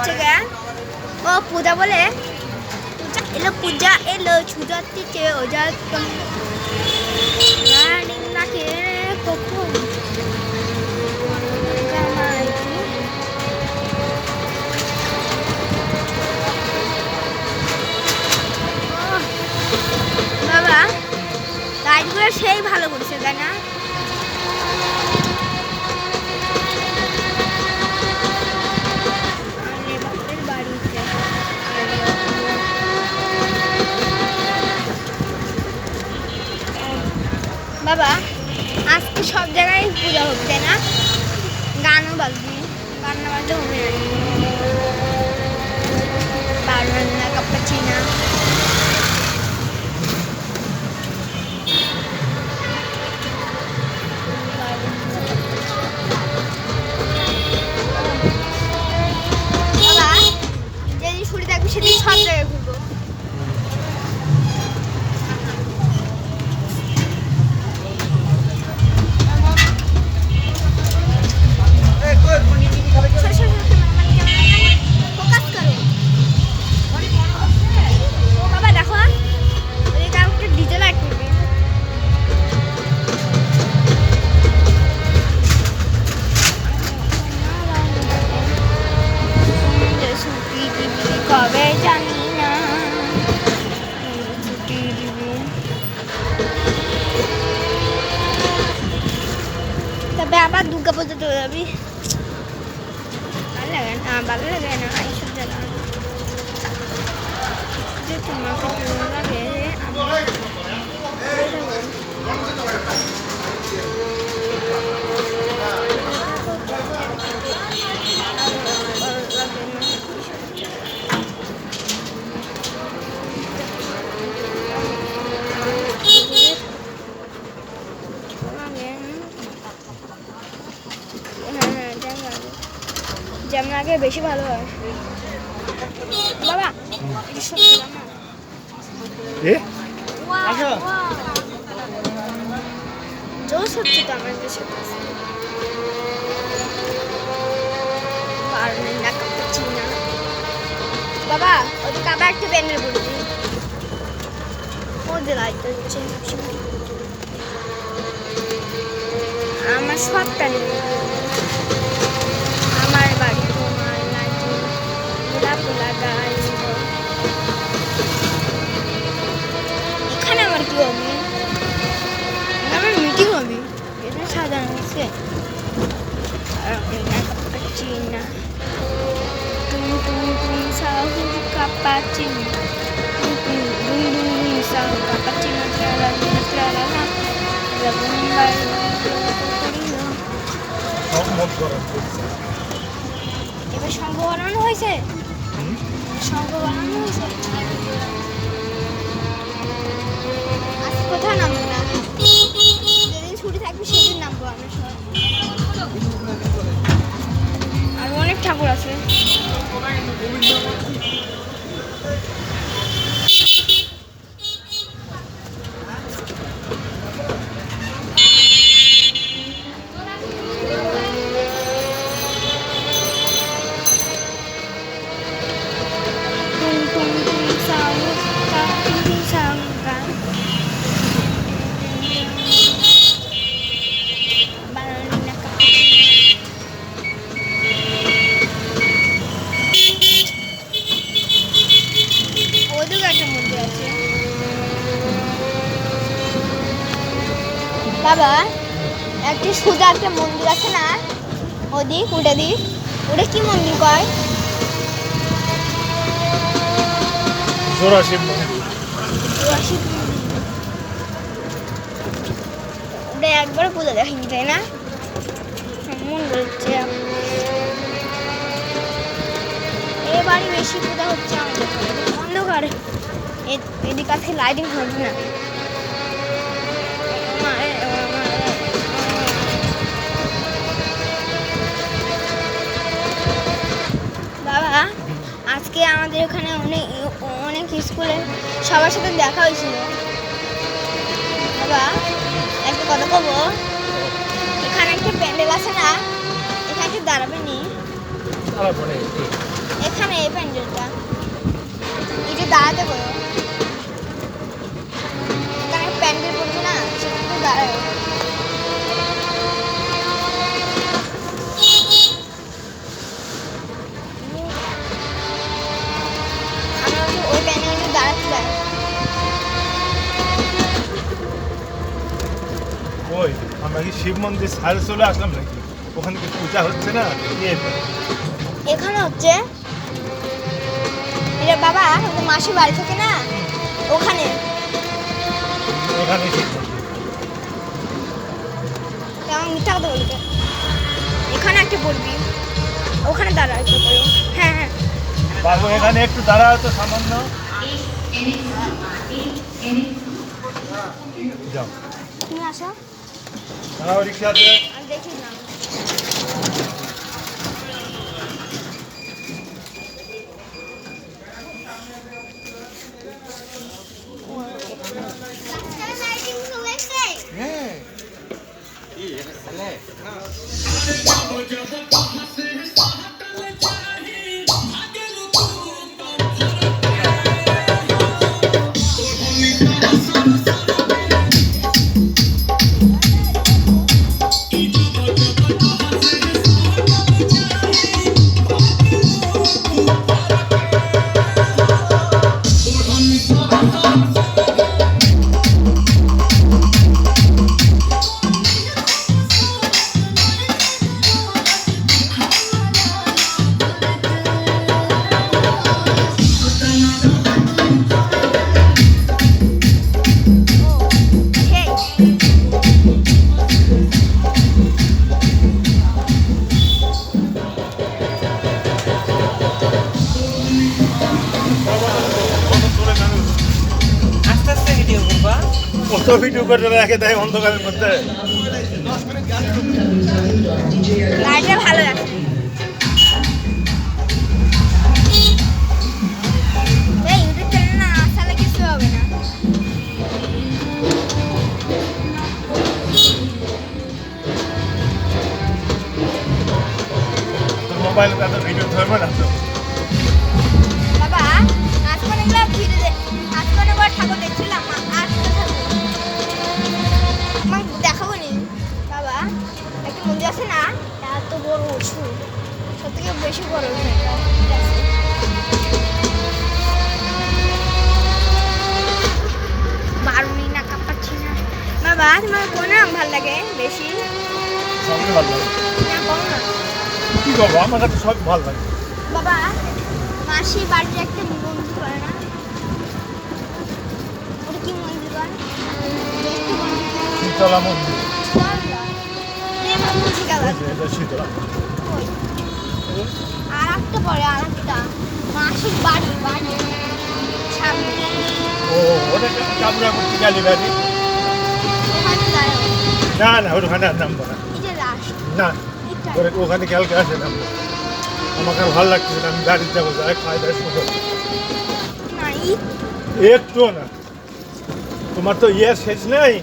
হচ্ছে গা ও পূজা বলে পূজা এলো ছুজা দিচ্ছে ওজা নাকে কখন বাবা লাইটগুলো সেই ভালো করছে তাই না? বাবা আজকে সব জায়গায় পূজা হচ্ছে না, গানও বাজবে, গান না বাজলে হবে না কাপ্পাচিনা। বাবা যেদিন ছুটি থাকবে সেদিন সব জায়গায় ঘুরবো। কবে জানি না ছুটি দিবে, তবে আবার দুর্গা পুজো চলে যাবি। ভালো লাগে না এইসব জায়গা, তোমাকে ভালো লাগে যেমন আগে বেশি ভালো হয়। বাবা জোশ হচ্ছে তো আমার দেশে, বাবা ওদিকে আবার একটা ব্যান্ডেল পড়বি, ওদের লাইট হচ্ছে আমার সব প্যান্ডেল, আমার বাড়ি তোমার নাচি গোলাপ গাছ, এখানে আমার কি হবে, আমার মিটিং হবে, এটা সাজানো হচ্ছে চিনা তুমি তুমি তুমি সাহু কাপাচিনি তুমি তুমি সাহু কাপাচিনি চালা চালা না মুম্বাই এবার সংঘ বানানো হয়েছে, সংঘ বানানো হয়েছে। আজকে কোথাও নামবো না, যেদিন ছুটি থাকবে সেদিন নামবো আমরা সবাই। আর অনেক ঠাকুর আছে, বাবা একটি সোজা একটা মন্দির আছে না, ওদিক উঠে দিক, ওটা কি মন্দির কয়? জোড়াশিব মন্দির। ওটা একবার পূজা দেখিনি তাই না, মন বলছে এবারই বেশি পূজা হচ্ছে আমাদের অন্ধকার, এদিক আছে লাইটিং হবে না। বাবা আজকে আমাদের ওখানে অনেক স্কুলে সবার সাথে দেখা হয়েছিল। বাবা একটা কথা কব, এখানে একটা প্যান্ডেল আছে না, এখানে দাঁড়াবে নি, এখানে এই প্যান্ডেলটা একটু দাঁড়াতে বলো। এখানে প্যান্ডেল করবে না, সেখানে দাঁড়ায়। আমরা ওই প্যান্ডেলটা দাঁড়াতে চাই। ওই আমরা কি শিব মন্দির সাইডে চলে আসলাম নাকি? ওখানে কি পূজা হচ্ছে না? এখানে হচ্ছে এটা বাবা, মাসির বাড়ি থেকে না ওখানে। এখানে শিব মন্দির। আমার মিথ্যা কথা বলতে, এখানে একটা পড়বি, ওখানে দাঁড়া একটা করো। হ্যাঁ হ্যাঁ বাবু এখানে একটু দাঁড়া তো সামান্য। যাও তুমি আসো, দাঁড়াও রিক্সাতে। আমি দেখি না। হ্যাঁ কত ভিডিও করে রাখে তাই অন্ধকারের মধ্যে। লাইটটা ভালো আছে। এই ইউটিউব চ্যানেল না আসলে কিছু হবে না। তোর মোবাইলে এত ভিডিও ধরবে না তো। বাবা আসমানে গেলাম ভিডিও দেখ, আসমানে বড় ঠাকুর দেখছিলাম। আসতে ঠাকুর আমাকে দেখাবো নি বাবা। একটা মন্দির আছে না, এত বড় উঁচু, সব থেকে বেশি বড় উঁচু এটা। বারুনি না কাঁপাচ্ছি না বাবা। তোমার কোন নাম ভালো লাগে বেশি? সবই ভালো লাগে। না কম না কি করবো, আমার কাছে সব ভালো লাগে। বাবা। মাসি বাড়িতে একটা মন্দির করে না, ওটা কি মন্দির করে? শীতলা মন্দির। আর এটা শীতলা। একটা পরে আর একটা মাসির বাড়ি বাড়ি সামনে। ও ওটা কামরা করতে গেলি বাড়ি? ওখানে দাঁড়াবো। না না ওখানে আর নামবো না। এই যে লাস্ট না ওখানে কালকে আসে নামবো। আমাকে আর ভালো লাগছে না, আমি গাড়ি যাবো, যাই খাই দাই শুধু। না একটুও না, তোমার তো ইয়ে শেষ নেই।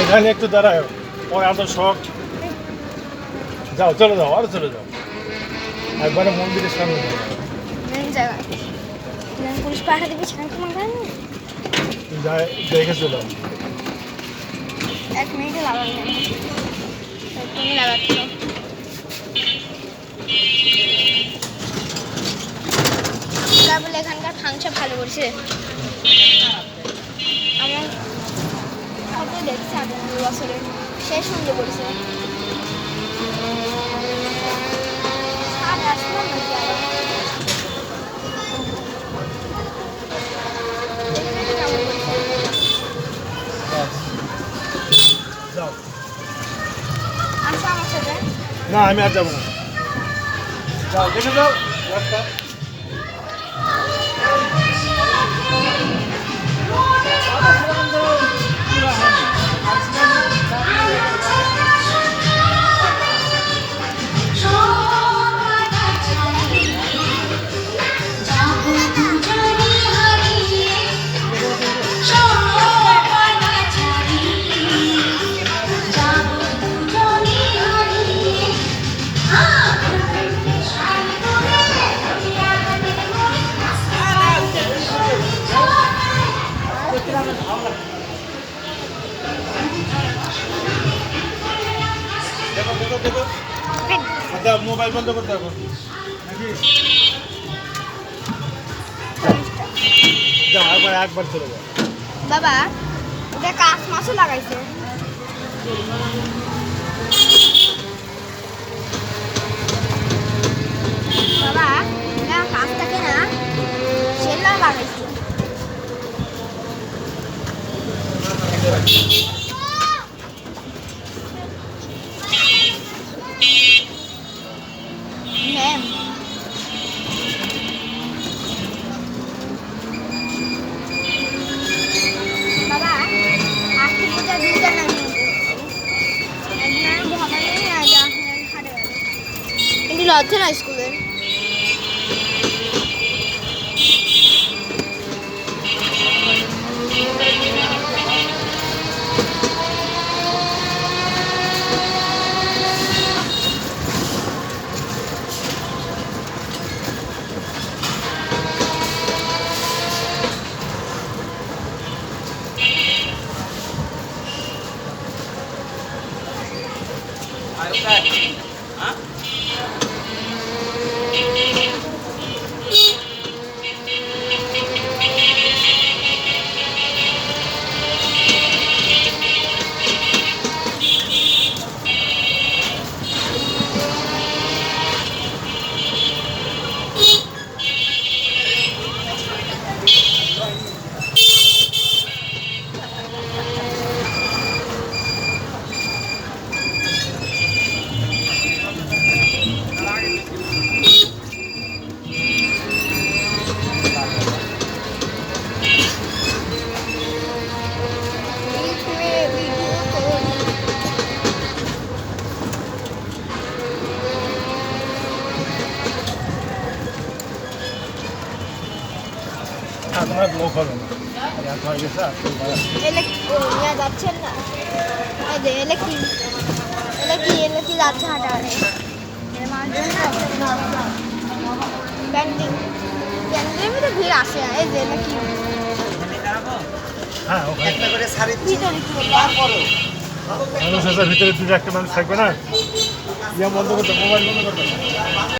এখানে একটু দাঁড়ায়, পরে এত শখ। যাও চলে যাও, আরো চলে যাও, একবারে মন্দিরের সামনে যাও। জায়গা পুলিশ পাঠা দিবি সেখানে তোমার গাড়ি যাই দেখে চলে যাও। 1 মিনিটে লাগাবি না, তুমি লাগাচ্ছ। বলে এখানকার ফাংশন ভালো করছে। আমার দেখছি আগে 2 বছরে সে সুন্দর করেছে আসলাম নাকি আরো কেমন করেছে যাও আসো আমার সাথে না আমি আর যাবো না যাও দেখে যাও রাস্তা দেখো দেখো দেখো আচ্ছা মোবাইল বন্ধ করতে হবে নাকি যাও একবার চলে যাও বাবা এটা কাঁচ মাছও লাগাইছে বাবা এটা কাঁচটাকে না সেলা লাগাইছে হ্যাঁ বাবা আজকে পূজা দুইটা নাম একজন ভবানী আর হাটে গেল কিন্তু লজ্জা না স্কুলের আপনার লোক হবে না এক হয়ে গেছে এলে নিয়ে যাচ্ছেন না এই যে এলে কি যাচ্ছে হাঁটা ব্যান্ডিং মধ্যে ভিড় আসে এই যে এলে কি হ্যাঁ ওখানে ভিতরে কি মানুষ আছে ভিতরে দুটো একটা মানুষ থাকবে না ইয়া বন্ধ করতে মোবাইল বন্ধ করতে